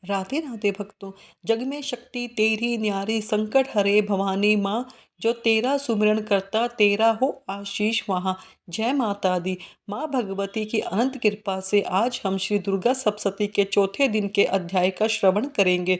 राधे राधे भक्तों। जग में शक्ति तेरी न्यारी, संकट हरे भवानी माँ। जो तेरा सुमिरन करता तेरा हो आशीष वहाँ। जय माता दी। माँ भगवती की अनंत कृपा से आज हम श्री दुर्गा सप्तशती के चौथे दिन के अध्याय का श्रवण करेंगे।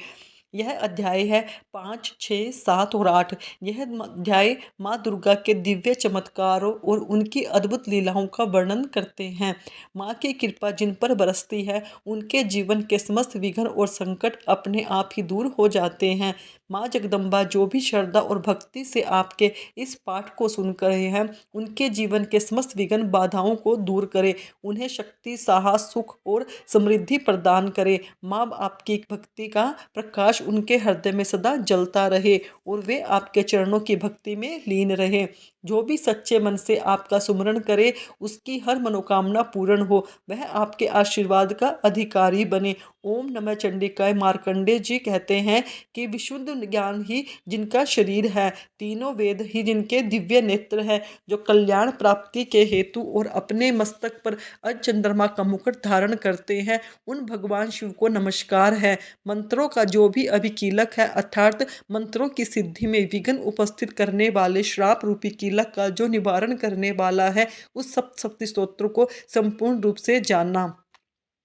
यह अध्याय है 5, 6, 7 और 8। यह अध्याय माँ दुर्गा के दिव्य चमत्कारों और उनकी अद्भुत लीलाओं का वर्णन करते हैं। माँ की कृपा जिन पर बरसती है उनके जीवन के समस्त विघ्न और संकट अपने आप ही दूर हो जाते हैं। माँ जगदम्बा जो भी श्रद्धा और भक्ति से आपके इस पाठ को सुन रहे हैं उनके जीवन के समस्त विघ्न बाधाओं को दूर करे, उन्हें शक्ति, साहस, सुख और समृद्धि प्रदान करे। माँ आपकी भक्ति का प्रकाश उनके हृदय में सदा जलता रहे और वे आपके चरणों की भक्ति में लीन रहे। जो भी सच्चे मन से आपका सुमरण करे उसकी हर मनोकामना पूर्ण हो, वह आपके आशीर्वाद का अधिकारी बने। ओम नमः चंडिकाय। मार्कंडे जी कहते हैं कि विशुद्ध ज्ञान ही जिनका शरीर है, तीनों वेद ही जिनके दिव्य नेत्र हैं, जो कल्याण प्राप्ति के हेतु और अपने मस्तक पर चंद्रमा का मुकुट धारण करते हैं, उन भगवान शिव को नमस्कार है। मंत्रों का जो भी अभिकीलक है, अर्थात मंत्रों की सिद्धि में विघ्न उपस्थित करने वाले श्राप रूपी कीलक का जो निवारण करने वाला है, उस सप्तशती स्तोत्र को संपूर्ण रूप से जानना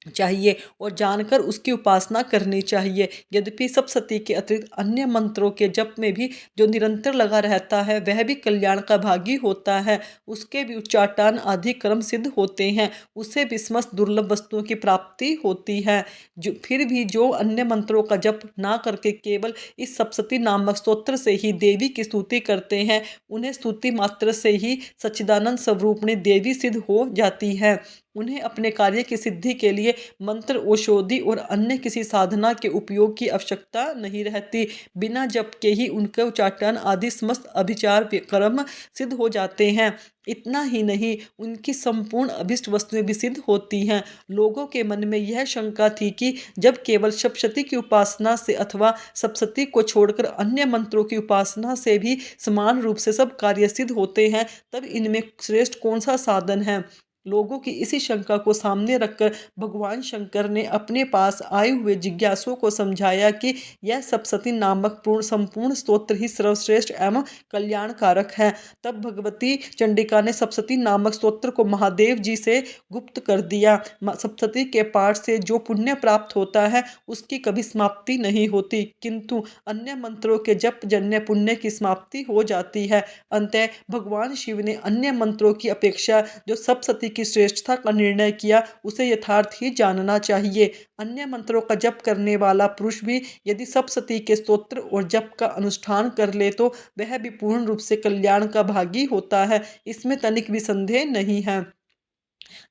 चाहिए और जानकर उसकी उपासना करनी चाहिए। यद्यपि सप्तशती के अतिरिक्त अन्य मंत्रों के जप में भी जो निरंतर लगा रहता है वह भी कल्याण का भागी होता है। उसके भी उच्चाटन आदि कर्म सिद्ध होते हैं, उसे भी समस्त दुर्लभ वस्तुओं की प्राप्ति होती है। जो फिर भी जो अन्य मंत्रों का जप ना करके केवल इस सप्तशती नामक स्तोत्र से ही देवी की स्तुति करते हैं, उन्हें स्तुति मात्र से ही सच्चिदानंद स्वरूपिणी देवी सिद्ध हो जाती है। उन्हें अपने कार्य की सिद्धि के लिए मंत्र, औषधि और अन्य किसी साधना के उपयोग की आवश्यकता नहीं रहती। बिना जप के ही उनके उच्चाटन आदि समस्त अभिचार कर्म सिद्ध हो जाते हैं। इतना ही नहीं, उनकी संपूर्ण अभिष्ट वस्तुएं भी सिद्ध होती हैं। लोगों के मन में यह शंका थी कि जब केवल सप्तशती की उपासना से अथवा सप्तशती को छोड़कर अन्य मंत्रों की उपासना से भी समान रूप से सब कार्य सिद्ध होते हैं, तब इनमें श्रेष्ठ कौन सा साधन है। लोगों की इसी शंका को सामने रखकर भगवान शंकर ने अपने पास आए हुए जिज्ञासुओं को समझाया कि यह सप्तशती नामक पूर्ण संपूर्ण स्तोत्र ही सर्वश्रेष्ठ एवं कल्याणकारक है। तब भगवती चंडिका ने सप्तशती नामक स्तोत्र को महादेव जी से गुप्त कर दिया। सप्तशती के पाठ से जो पुण्य प्राप्त होता है उसकी कभी समाप्ति नहीं होती, किंतु अन्य मंत्रों के जप जन्य पुण्य की समाप्ति हो जाती है। अंतः भगवान शिव ने अन्य मंत्रों की अपेक्षा जो सप्तशती की श्रेष्ठता का निर्णय किया उसे यथार्थ ही जानना चाहिए। अन्य मंत्रों का जप करने वाला पुरुष भी यदि सप्तशती के स्तोत्र और जप का अनुष्ठान कर ले तो वह भी पूर्ण रूप से कल्याण का भागी होता है, इसमें तनिक भी संदेह नहीं है।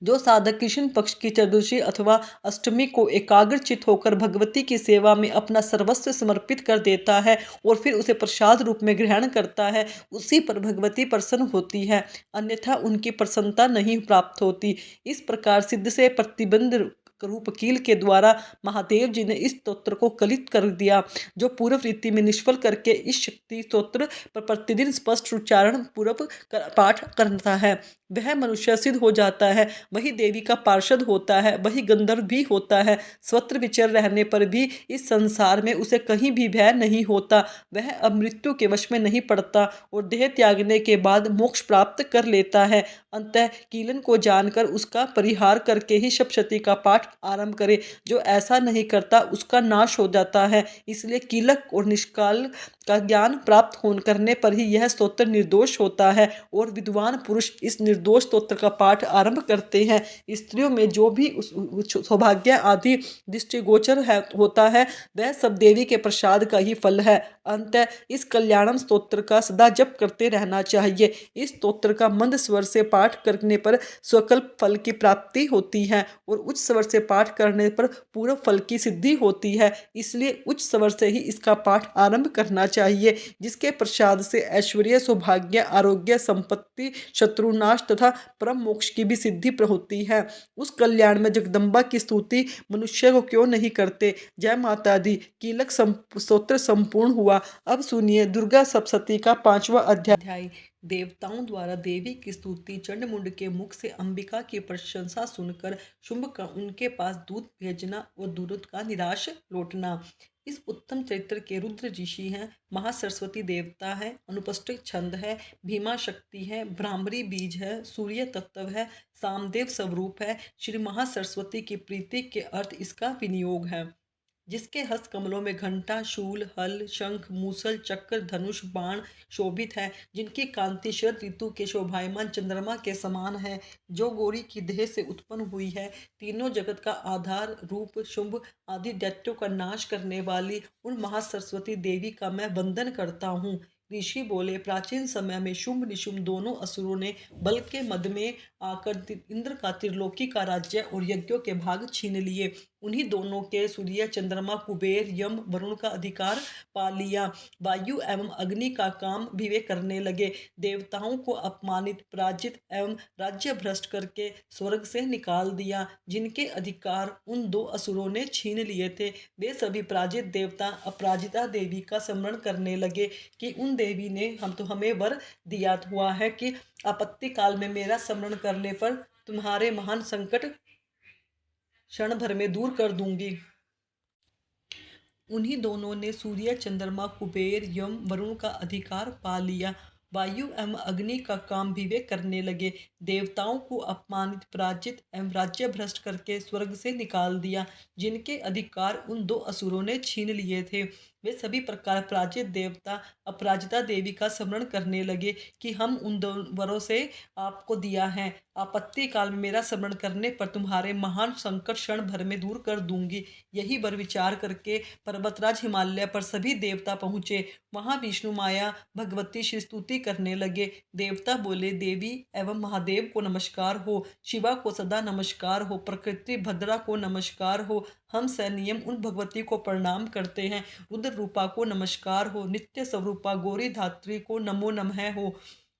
जो साधक कृष्ण पक्ष की चतुर्दशी अथवा अष्टमी को एकाग्रचित होकर भगवती की सेवा में अपना सर्वस्व समर्पित कर देता है और फिर उसे प्रसाद रूप में ग्रहण करता है, उसी पर भगवती प्रसन्न होती है, अन्यथा उनकी प्रसन्नता नहीं प्राप्त होती। इस प्रकार सिद्ध से प्रतिबंध रूप कील के द्वारा महादेव जी ने इस स्तोत्र को कलित कर दिया, जो पूर्व रीति में निष्फल करके इस शक्ति स्तोत्र पर प्रतिदिन स्पष्ट उच्चारण पूर्वक पाठ करता है वह मनुष्य सिद्ध हो जाता है, वही देवी का पार्षद होता है, वही गंधर्व भी होता है। स्वत्र विचर रहने पर भी इस संसार में उसे कहीं भी भय नहीं होता, वह अब मृत्यु के वश में नहीं पड़ता और देह त्यागने के बाद मोक्ष प्राप्त कर लेता है। अंतः कीलन को जानकर उसका परिहार करके ही सप्तशती का पाठ आरंभ करे, जो ऐसा नहीं करता उसका नाश हो जाता है। इसलिए कीलक और निष्काल का ज्ञान प्राप्त होने करने पर ही यह स्तोत्र निर्दोष होता है और विद्वान पुरुष इस निर्दोष स्तोत्र का पाठ आरंभ करते हैं। स्त्रियों में जो भी सौभाग्य आदि दृष्टिगोचर होता है वह सब देवी के प्रसाद का ही फल है। अंतः इस कल्याणम स्तोत्र का सदा जप करते रहना चाहिए। इस स्तोत्र का मंद स्वर से पाठ करने पर स्वकल्प फल की प्राप्ति होती है और उच्च स्वर से पाठ करने पर पूर्व फल की सिद्धि होती है। इसलिए उच्च स्वर से ही इसका पाठ आरंभ करना चाहिए, जिसके प्रसाद से ऐश्वर्य, सौभाग्य, आरोग्य, संपत्ति, शत्रुनाश तथा परम मोक्ष की भी सिद्धि होती है। उस कल्याण में जगदम्बा की स्तुति मनुष्य को क्यों नहीं करते। जय माता दी। कीलक स्तोत्र संपूर्ण हुआ। अब सुनिए दुर्गा सप्तशती का 5वां अध्याय। देवताओं द्वारा देवी की स्तुति चंडमुंड के मुख से अंबिका की प्रशंसा सुनकर शुंभ का उनके पास दूत भेजना और दूत का निराश लौटना। इस उत्तम चरित्र के रुद्र ऋषि हैं, महासरस्वती देवता है, अनुपस्थित छंद है, भीमा शक्ति है, भ्रामरी बीज है, सूर्य तत्व है, सामदेव स्वरूप है। श्री महासरस्वती की प्रीति के अर्थ इसका विनियोग है। जिसके हस्त कमलों में घंटा, शूल, हल, शंख, मूसल, चक्र, धनुष, बाण शोभित है, जिनकी कांति शरद ऋतु के शोभायमान चंद्रमा के समान है, जो गौरी की देह से उत्पन्न हुई है, तीनों जगत का आधार रूप, शुंभ आदि दैत्यों का नाश करने वाली उन महासरस्वती देवी का मैं वंदन करता हूँ। ऋषि बोले, प्राचीन समय में शुंभ निशुंभ दोनों असुरों ने बल के मद में आकर इंद्र का त्रिलोकी का राज्य और यज्ञों के भाग छीन लिए। उन्हीं दोनों के सूर्य, चंद्रमा, कुबेर, यम, वरुण का अधिकार पा लिया। वायु एवं अग्नि का काम भी वे करने लगे। देवताओं को अपमानित, पराजित एवं राज्य भ्रष्ट करके स्वर्ग से निकाल दिया। जिनके अधिकार उन दो असुरों ने छीन लिए थे, वे सभी पराजित देवता अपराजिता देवी का स्मरण करने लगे कि उन देवी ने हमें वर दिया हुआ है कि आपत्ति काल में मेरा स्मरण करने पर तुम्हारे महान संकट क्षण भर में दूर कर दूंगी। उन्हीं दोनों ने सूर्य, चंद्रमा, कुबेर, यम, वरुण का अधिकार पा लिया। वायु एवं अग्नि का काम भी वे करने लगे। देवताओं को अपमानित, पराजित एवं राज्य भ्रष्ट करके स्वर्ग से निकाल दिया। जिनके अधिकार उन दो असुरों ने छीन लिए थे, वे सभी प्रकार पराजित देवता अपराजिता देवी का स्मरण करने लगे कि हम उन दो वरों से आपको दिया है। आपत्ति काल में मेरा स्मरण करने पर तुम्हारे महान संकट क्षण भर में दूर कर दूंगी। यही वर विचार करके पर्वतराज हिमालय पर सभी देवता पहुँचे। वहाँ विष्णु माया भगवती श्री स्तुति करने लगे। देवता बोले, देवी एवं महादेव को नमस्कार हो, शिवा को सदा नमस्कार हो, प्रकृति भद्रा को नमस्कार हो। हम सनियम उन भगवती को प्रणाम करते हैं। रुद्र रूपा को नमस्कार हो, नित्य स्वरूपा गौरी धात्री को नमो नमः हो,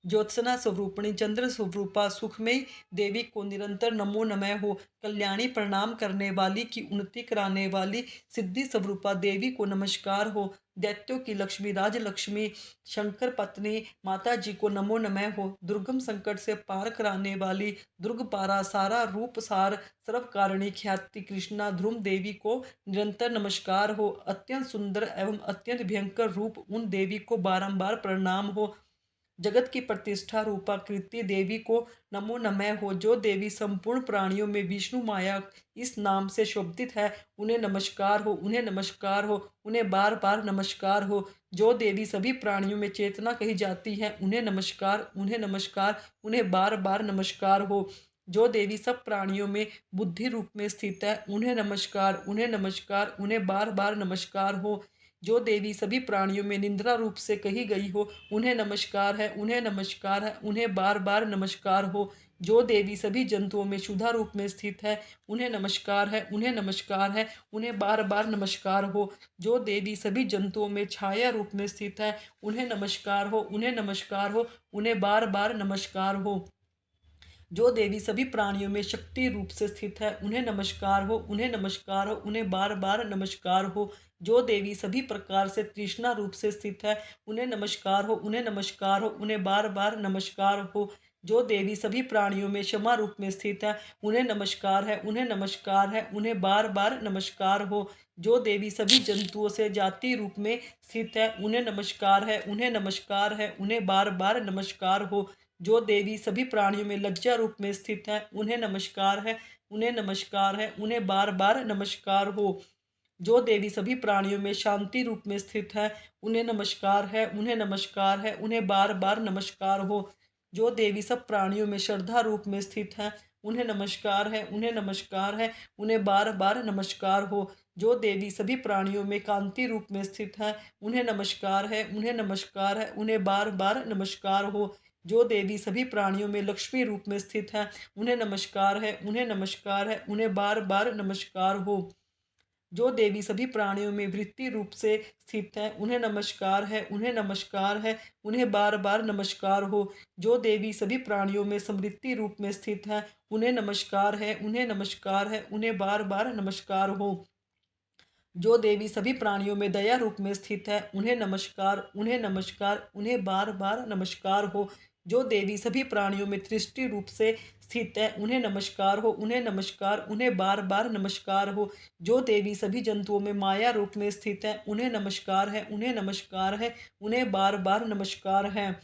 ज्योत्सना स्वरूपणी चंद्र स्वरूपा सुखमयी देवी को निरंतर नमो नमः हो, कल्याणी प्रणाम करने वाली की उन्नति कराने वाली सिद्धि स्वरूपा देवी को नमस्कार हो, दैत्यों की लक्ष्मी राजलक्ष्मी शंकर पत्नी माता जी को नमो नमः हो, दुर्गम संकट से पार कराने वाली दुर्ग पारा सारा रूप सार सर्वकारिणी ख्याति कृष्णा ध्रुम देवी को निरंतर नमस्कार हो, अत्यंत सुंदर एवं अत्यंत भयंकर रूप उन देवी को बारंबार प्रणाम हो, जगत की प्रतिष्ठा रूपा कृति देवी को नमो नमः हो, जो देवी संपूर्ण प्राणियों में विष्णु माया इस नाम से शोभित है, उन्हें नमस्कार हो, उन्हें नमस्कार हो, उन्हें बार बार नमस्कार हो, जो देवी सभी प्राणियों में चेतना कही जाती है, उन्हें नमस्कार, उन्हें नमस्कार, उन्हें बार बार नमस्कार हो, जो देवी सब प्राणियों में बुद्धि रूप में स्थित है, उन्हें नमस्कार, उन्हें नमस्कार, उन्हें बार बार नमस्कार हो, जो देवी सभी प्राणियों में निंद्रा रूप से कही गई हो, उन्हें नमस्कार है, उन्हें नमस्कार है, उन्हें बार बार नमस्कार हो, जो देवी सभी जंतुओं में क्षुधा रूप में स्थित है, उन्हें नमस्कार है, उन्हें नमस्कार है, उन्हें बार बार नमस्कार हो, जो देवी सभी जंतुओं में छाया रूप में स्थित है, उन्हें नमस्कार हो, उन्हें नमस्कार हो, उन्हें बार बार नमस्कार हो, जो देवी सभी प्राणियों में शक्ति रूप से स्थित है, उन्हें नमस्कार हो, उन्हें नमस्कार हो, उन्हें बार बार नमस्कार हो, जो देवी सभी प्रकार से तृष्णा रूप से स्थित है, उन्हें नमस्कार हो, उन्हें नमस्कार हो, उन्हें बार बार नमस्कार हो, जो देवी सभी प्राणियों में क्षमा रूप में स्थित है, उन्हें नमस्कार है, उन्हें नमस्कार है, उन्हें बार बार नमस्कार हो, जो देवी सभी जंतुओं से जाति रूप में स्थित है, उन्हें नमस्कार है, उन्हें नमस्कार है, उन्हें बार बार नमस्कार हो, जो देवी सभी प्राणियों में लज्जा रूप में स्थित है, उन्हें नमस्कार है, उन्हें नमस्कार है, उन्हें बार बार नमस्कार हो, जो देवी सभी प्राणियों में शांति रूप में स्थित है, उन्हें नमस्कार है, उन्हें नमस्कार है, उन्हें बार बार नमस्कार हो, जो देवी सब प्राणियों में श्रद्धा रूप में स्थित है, उन्हें नमस्कार है, उन्हें नमस्कार है, उन्हें बार बार नमस्कार हो, जो देवी सभी प्राणियों में कांति रूप में स्थित है, उन्हें नमस्कार है, उन्हें नमस्कार है, उन्हें बार बार नमस्कार हो, जो देवी सभी प्राणियों में लक्ष्मी रूप में स्थित है, उन्हें नमस्कार है, उन्हें नमस्कार है, उन्हें बार बार नमस्कार हो, जो देवी सभी प्राणियों में वृत्ति रूप से स्थित है, उन्हें नमस्कार है, उन्हें नमस्कार है, उन्हें बार बार नमस्कार हो, जो देवी सभी प्राणियों में समृद्धि रूप में स्थित है, उन्हें नमस्कार है, उन्हें नमस्कार है, उन्हें बार बार नमस्कार हो, जो देवी सभी प्राणियों में दया रूप में स्थित है, उन्हें नमस्कार, उन्हें नमस्कार, उन्हें बार बार नमस्कार हो, जो देवी सभी प्राणियों में दृष्टि रूप से स्थित है, उन्हें नमस्कार हो, उन्हें नमस्कार, उन्हें बार बार नमस्कार हो। जो देवी सभी जंतुओं में माया रूप में स्थित है, उन्हें नमस्कार है, उन्हें नमस्कार है, उन्हें बार बार नमस्कार है।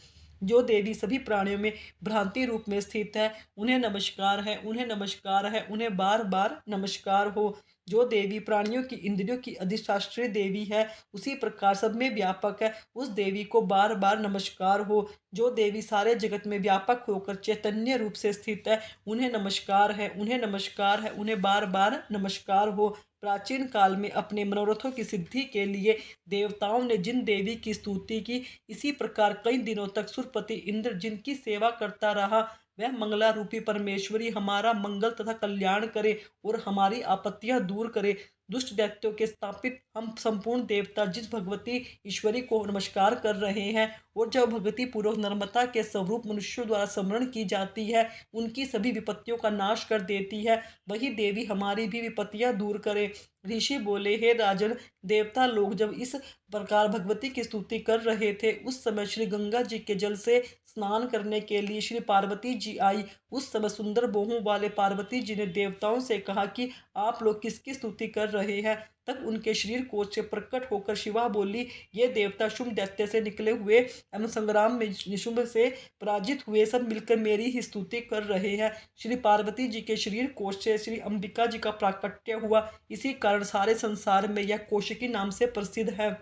जो देवी सभी प्राणियों में भ्रांति रूप में स्थित है, उन्हें नमस्कार है, उन्हें नमस्कार है, उन्हें बार बार नमस्कार हो। जो देवी प्राणियों की इंद्रियों की अधिष्ठात्री देवी है, उसी प्रकार सब में व्यापक है, उस देवी को बार बार नमस्कार हो। जो देवी सारे जगत में व्यापक होकर चैतन्य रूप से स्थित है, उन्हें नमस्कार है, उन्हें नमस्कार है, उन्हें बार बार नमस्कार हो। प्राचीन काल में अपने मनोरथों की सिद्धि के लिए देवताओं ने जिन देवी की स्तुति की, इसी प्रकार कई दिनों तक सुरपति इंद्र जिनकी सेवा करता रहा, वह मंगला रूपी परमेश्वरी हमारा मंगल तथा कल्याण करे और हमारी आपत्तियां दूर करे। दुष्ट दैत्यों के स्थापित हम संपूर्ण देवता जिस भगवती ईश्वरी को नमस्कार कर रहे हैं, और जब भगवती पूर्वक नर्मदा के स्वरूप मनुष्यों द्वारा स्मरण की जाती है, उनकी सभी विपत्तियों का नाश कर देती है, वही देवी हमारी भी विपत्तियां दूर करे। ऋषि बोले, हे राजन, देवता लोग जब इस प्रकार भगवती की स्तुति कर रहे थे, उस समय श्री गंगा जी के जल से स्नान करने के लिए श्री पार्वती जी आई। उस समय सुंदर बोहों वाले पार्वती जी ने देवताओं से कहा कि आप लोग किसकी स्तुति कर रहे हैं। तब उनके शरीर कोश से प्रकट होकर शिवा बोली, ये देवता शुंभ दैत्य से निकले हुए एवं संग्राम में निशुंभ से पराजित हुए सब मिलकर मेरी ही स्तुति कर रहे हैं। श्री पार्वती जी के शरीर कोश से श्री अंबिका जी का प्राकट्य हुआ, इसी कारण सारे संसार में यह कौशिकी नाम से प्रसिद्ध है।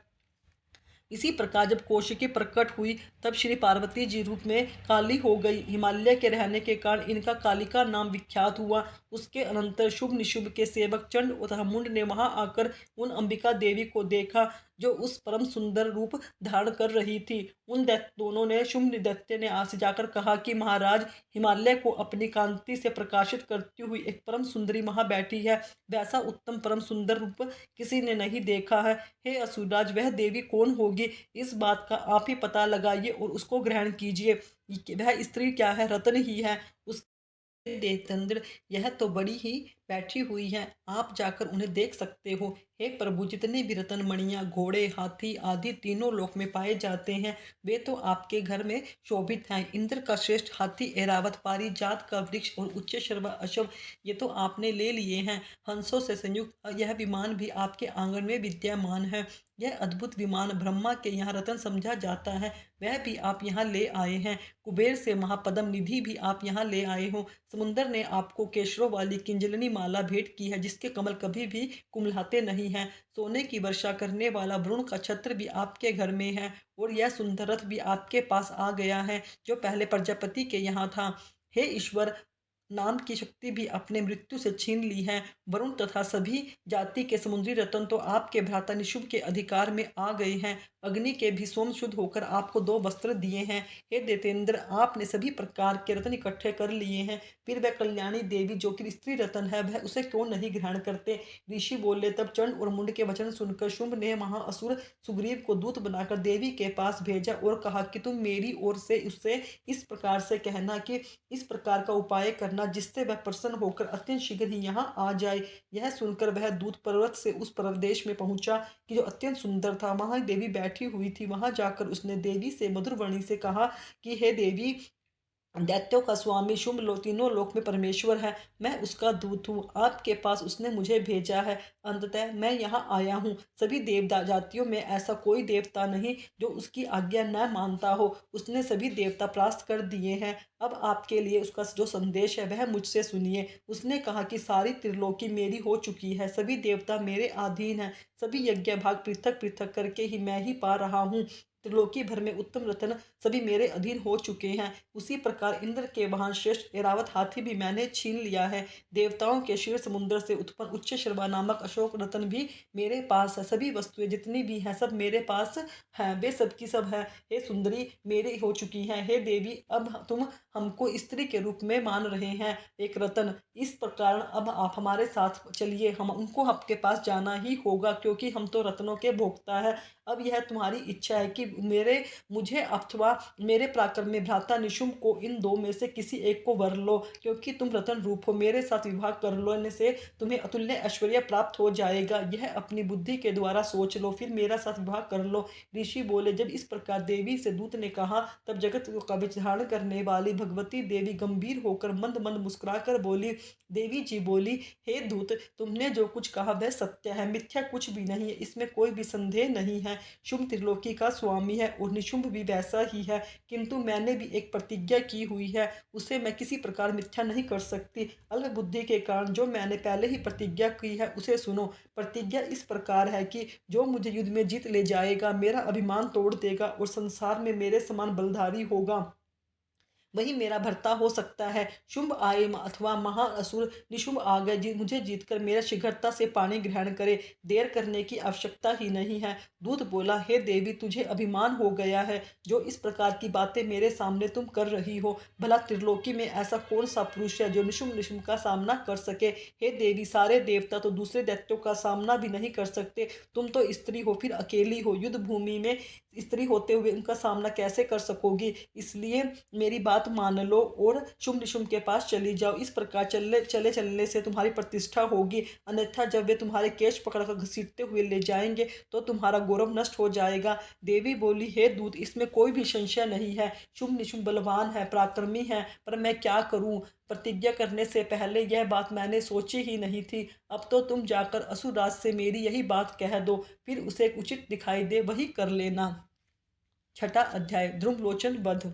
इसी प्रकार जब कौशिकी प्रकट हुई, तब श्री पार्वती जी रूप में काली हो गई। हिमालय के रहने के कारण इनका कालिका नाम विख्यात हुआ। उसके अनंतर शुभ निशुभ के सेवक चंड तथा मुंड ने वहां आकर उन अंबिका देवी को देखा, जो उस परम सुंदर रूप धारण कर रही थी। उन दोनों ने शुंभ दैत्य ने आज जाकर कहा कि महाराज, हिमालय को अपनी कांति से प्रकाशित करती हुई एक परम सुंदरी वहां बैठी है। वैसा उत्तम परम सुंदर रूप किसी ने नहीं देखा है। हे असुरराज, वह देवी कौन होगी? इस बात का आप ही पता लगाइए और उसको ग्रहण कीजिए। वह स्त्री क्या है? रत्न ही है। उस देवतंत्र, यह तो बड़ी ही बैठी हुई हैं, आप जाकर उन्हें देख सकते हो। हे प्रभु, जितने भी रतन मणियाँ, घोड़े, हाथी आदि तीनों लोक में पाए जाते हैं, वे तो आपके घर में शोभित हैं। इंद्र का श्रेष्ठ हाथी ऐरावत, पारिजात का वृक्ष और उच्च शर्वा अशव, ये तो आपने ले लिए हैं। हंसों से संयुक्त यह विमान भी आपके आंगन में विद्यमान है। यह अद्भुत विमान ब्रह्मा के यहाँ रतन समझा जाता है, वह भी आप यहाँ ले आए हैं। कुबेर से महापद्म निधि भी आप यहाँ ले आए हो। समुंदर ने आपको केशरों वाली किंजलनी माला भेंट की है, जिसके कमल कभी भी कुम्हलाते नहीं हैं। सोने की वर्षा करने वाला वरुण का छत्र भी आपके घर में है, और यह सुंदर रथ भी आपके पास आ गया है, जो पहले प्रजापति के यहाँ था। हे ईश्वर, नाम की शक्ति भी अपने मृत्यु से छीन ली है। वरुण तथा सभी जाति के समुद्री रत्न तो आपके भ्राता निशुभ के अधिकार में आ गए हैं। अग्नि के भी सोम शुद्ध होकर आपको 2 वस्त्र दिए हैं। हे देतेंद्र, आपने सभी प्रकार के रत्न इकट्ठे कर लिए हैं, फिर वह कल्याणी देवी जो कि स्त्री रत्न है, वह उसे क्यों नहीं ग्रहण करते? ऋषि बोले, तब चंड और मुंड के वचन सुनकर शुंभ ने महाअसुर सुग्रीव को दूत बनाकर देवी के पास भेजा और कहा कि तुम मेरी ओर से उससे इस प्रकार से कहना कि इस प्रकार का उपाय करना, जिससे वह प्रसन्न होकर अत्यंत शीघ्र ही यहाँ आ जाए। यह सुनकर वह दूत पर्वत से उस प्रदेश में पहुंचा कि जो अत्यंत सुंदर था। वहां देवी बैठी हुई थी। वहां जाकर उसने देवी से मधुर वाणी से कहा कि हे देवी, दैत्यों का स्वामी शुंभ तीनों लोक में परमेश्वर है, मैं उसका दूत हूँ, आपके पास उसने मुझे भेजा है। अंततः मैं यहाँ आया हूँ। सभी देवता जातियों में ऐसा कोई देवता नहीं जो उसकी आज्ञा न मानता हो। उसने सभी देवता परास्त कर दिए हैं। अब आपके लिए उसका जो संदेश है वह मुझसे सुनिए। उसने कहा कि सारी त्रिलोकी मेरी हो चुकी है, सभी देवता मेरे अधीन हैं, सभी यज्ञ भाग पृथक पृथक करके ही मैं ही पा रहा हूँ। त्रिलोकी भर में उत्तम रत्न सभी मेरे अधीन हो चुके हैं। उसी प्रकार इंद्र के वाहन श्रेष्ठ ऐरावत हाथी भी मैंने छीन लिया है। देवताओं के शीर समुद्र से उत्पन्न उच्च शर्वा नामक अशोक रत्न भी मेरे पास है। सभी वस्तुएं जितनी भी हैं सब मेरे पास हैं, वे सब की सब है। हे सुंदरी, मेरी हो चुकी हैं। हे देवी, अब तुम हमको स्त्री के रूप में मान रहे हैं, एक रत्न। इस प्रकार अब आप हमारे साथ चलिए, हम उनको आपके पास जाना ही होगा, क्योंकि हम तो रत्नों के भोक्ता है। अब यह तुम्हारी इच्छा है कि मुझे अथवा मेरे पराक्रमी भ्राता निशुम्भ को इन दो में से किसी एक को वर लो, क्योंकि तुम रतन रूप हो। मेरे साथ विवाह कर लेने से तुम्हें अतुल्य ऐश्वर्य प्राप्त हो जाएगा। यह अपनी बुद्धि के द्वारा सोच लो, फिर मेरा साथ विवाह कर लो। ऋषि बोले। जब इस प्रकार देवी से दूत ने कहा, तब जगत का विचारण करने वाली भगवती देवी गंभीर होकर मंद मंद मुस्कुरा कर बोली। देवी जी बोली, हे दूत, तुमने जो कुछ कहा वह सत्य है, मिथ्या कुछ भी नहीं है, इसमें कोई भी संदेह नहीं है। शुंभ त्रिलोकी का स्वामी है और निशुंभ भी वैसा ही है, किंतु मैंने भी एक प्रतिज्ञा की हुई है, उसे मैं किसी प्रकार मिथ्या नहीं कर सकती। अल्प बुद्धि के कारण जो मैंने पहले ही प्रतिज्ञा की है उसे सुनो। प्रतिज्ञा इस प्रकार है कि जो मुझे युद्ध में जीत ले जाएगा, मेरा अभिमान तोड़ देगा और संसार में मेरे समान बलधारी होगा, वही मेरा भर्ता हो सकता है। शुंभ आए अथवा महाअसुर निशुंभ आ गए, मुझे जीतकर मेरा शीघ्रता से पानी ग्रहण करे, देर करने की आवश्यकता ही नहीं है। दूत बोला, हे देवी, तुझे अभिमान हो गया है, जो इस प्रकार की बातें मेरे सामने तुम कर रही हो। भला त्रिलोकी में ऐसा कौन सा पुरुष है जो निशुंभ का सामना कर सके। हे देवी, सारे देवता तो दूसरे दैत्यों का सामना भी नहीं कर सकते, तुम तो स्त्री हो, फिर अकेली हो, युद्ध भूमि में स्त्री होते हुए उनका सामना कैसे कर सकोगी। इसलिए मेरी बात मान लो और शुंभ निशुंभ के पास चली जाओ। इस प्रकार चलने से तुम्हारी प्रतिष्ठा होगी, अन्यथा जब वे तुम्हारे केश पकड़कर घसीटते हुए ले जाएंगे तो तुम्हारा गौरव नष्ट हो जाएगा। देवी बोली, हे दूत, इसमें कोई भी संशय नहीं है, शुंभ निशुंभ बलवान है, पराक्रमी है, पर मैं क्या करूं। प्रतिज्ञा करने से पहले यह बात मैंने सोची ही नहीं थी। अब तो तुम जाकर असुरराज से मेरी यही बात कह दो, फिर उसे उचित दिखाई दे वही कर लेना। छठा अध्याय, ध्रुवलोचन वध।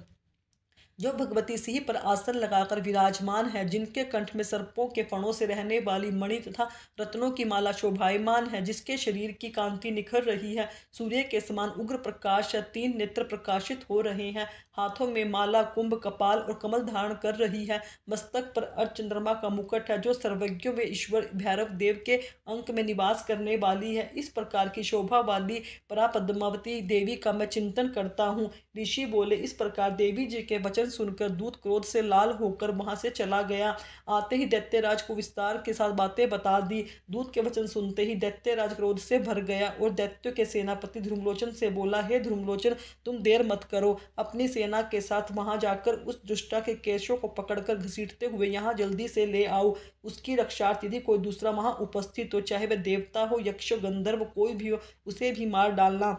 जो भगवती सिंह पर आसन लगाकर विराजमान है, जिनके कंठ में सर्पों के फणों से रहने वाली मणि तथा रत्नों की माला शोभायमान है, जिसके शरीर की कांति निखर रही है, सूर्य के समान उग्र प्रकाश है, 3 नेत्र प्रकाशित हो रहे हैं, हाथों में माला, कुंभ, कपाल और कमल धारण कर रही है, मस्तक पर अर्धचंद्रमा का मुकुट है, जो सर्वज्ञों में ईश्वर भैरव देव के अंक में निवास करने वाली है। इस प्रकार की शोभा वाली परापद्मावती देवी का मैं चिंतन करता हूँ। ऋषि बोले। इस प्रकार देवी जी के वचन सुनकर दूत क्रोध से लाल होकर वहां से चला गया। आते ही दैत्यराज को विस्तार के साथ बातें बता दी। दूत के वचन सुनते ही दैत्यराज क्रोध से भर गया और दैत्यों के सेनापति ध्रुवलोचन से बोला, हे ध्रुवलोचन, तुम देर मत करो, अपनी सेना के साथ वहां जाकर उस दुष्टा के केशों को पकड़कर घसीटते हुए यहाँ जल्दी से ले आओ। उसकी रक्षार्थ यदि कोई दूसरा वहां उपस्थित हो, चाहे वह देवता हो, यक्ष, गंधर्व, कोई भी हो, उसे भी मार डालना।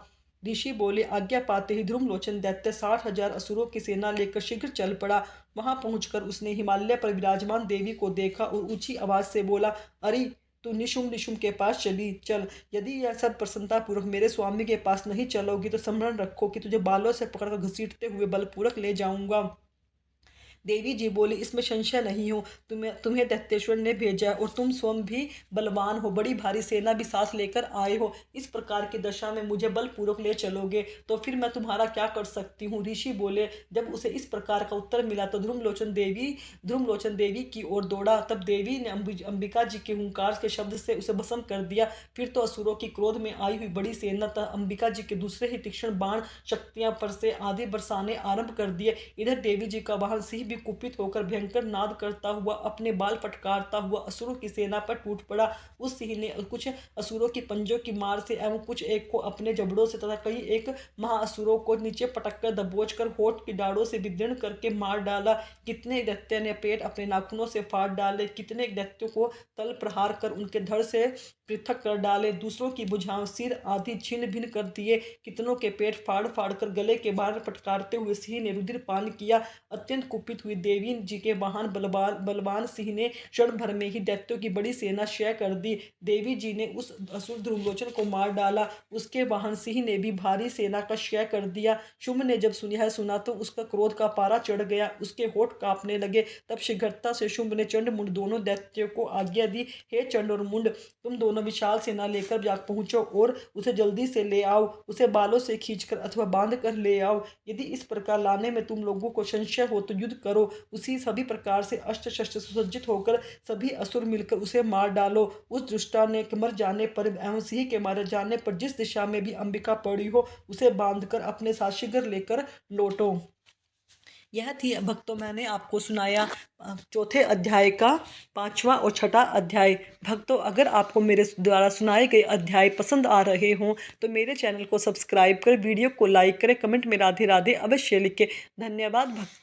ऋषि बोले। आज्ञा पाते ही ध्रुवलोचन दैत्य 60,000 असुरों की सेना लेकर शीघ्र चल पड़ा। वहां पहुंचकर उसने हिमालय पर विराजमान देवी को देखा और ऊंची आवाज से बोला, अरे तू निशुंभ के पास चल। यदि यह सब प्रसन्नतापूर्वक मेरे स्वामी के पास नहीं चलोगी तो स्मरण रखो कि तुझे बालों से पकड़कर घसीटते हुए बलपूर्वक ले जाऊंगा। देवी जी बोली, इसमें संशय नहीं हो, तुम्हें दैत्येश्वर ने भेजा और तुम स्वयं भी बलवान हो, बड़ी भारी सेना भी साथ लेकर आए हो। इस प्रकार की दशा में मुझे बलपूर्वक ले चलोगे तो फिर मैं तुम्हारा क्या कर सकती हूँ। ऋषि बोले। जब उसे इस प्रकार का उत्तर मिला तो ध्रुवलोचन देवी की ओर दौड़ा। तब देवी ने अंबिका जी के हुंकार के शब्द से उसे भस्म कर दिया। फिर तो असुरों की क्रोध में आई हुई बड़ी सेना तथा अंबिका जी के दूसरे ही तीक्ष्ण बाण शक्तियां पर से आदि बरसाने आरंभ कर दिए। इधर देवी जी का वाहन सिंह भी कुपित होकर भयंकर नाद करता हुआ, अपने बाल फटकारता हुआ असुरों की सेना पर टूट पड़ा। उस सिंह ने कुछ असुरों की पंजों की मार से एवं कुछ एक को अपने जबड़ों से तथा कई एक महाअसुरों को नीचे पटक कर दबोच कर होठ की डाड़ों से विदीर्ण करके मार डाला। कितने दैत्य ने पेट अपने नाखूनों से फाड़ डाले, कितने दैत्यों को तल प्रहार कर उनके धड़ से पृथक कर डाले, दूसरों की भुजाओं, सिर आदि छिन्न भिन्न कर दिए। कितनों के पेट फाड़ फाड़ कर गले के बाहर फटकारते हुए सिंह ने रुधिर पान किया। अत्यंत कुपित हुई देवी जी के वाहन बलवान सिंह ने क्षण भर में ही दैत्यों की बड़ी सेना क्षय कर दी। देवी जी ने उस असुर ध्रुवलोचन को मार डाला। उसके वाहन सिंह ने भी भारी सेना का क्षय कर दिया। शुंभ ने जब सुना तो उसका क्रोध का पारा चढ़ गया, उसके होठ कांपने लगे। तब शीघ्रता से शुंभ ने चंड मुंड दोनों दैत्यों को आज्ञा दी, हे चंड और मुंड, तुम दोनों विशाल सेना लेकर जा पहुंचो और उसे जल्दी से ले आओ। उसे बालों से खींचकर अथवा बांध कर ले आओ। यदि इस प्रकार लाने में तुम लोगों को संशय हो तो युद्ध करो। उसी सभी प्रकार से अस्त्र शस्त्र सुसज्जित होकर सभी असुर मिलकर उसे मार डालो। उस दुष्टा ने मर जाने पर एवं सिंह के मारे जाने पर जिस दिशा में भी अंबिका पड़ी हो, उसे बांधकर अपने साथ शीघ्र लेकर लौटो। यह थी भक्तों मैंने आपको सुनाया चौथे अध्याय का 5वां और छठा अध्याय। भक्तों अगर आपको मेरे द्वारा सुनाए गए अध्याय पसंद आ रहे हों तो मेरे चैनल को सब्सक्राइब करें, वीडियो को लाइक करें, कमेंट में राधे राधे अवश्य लिखें। धन्यवाद भक्तों।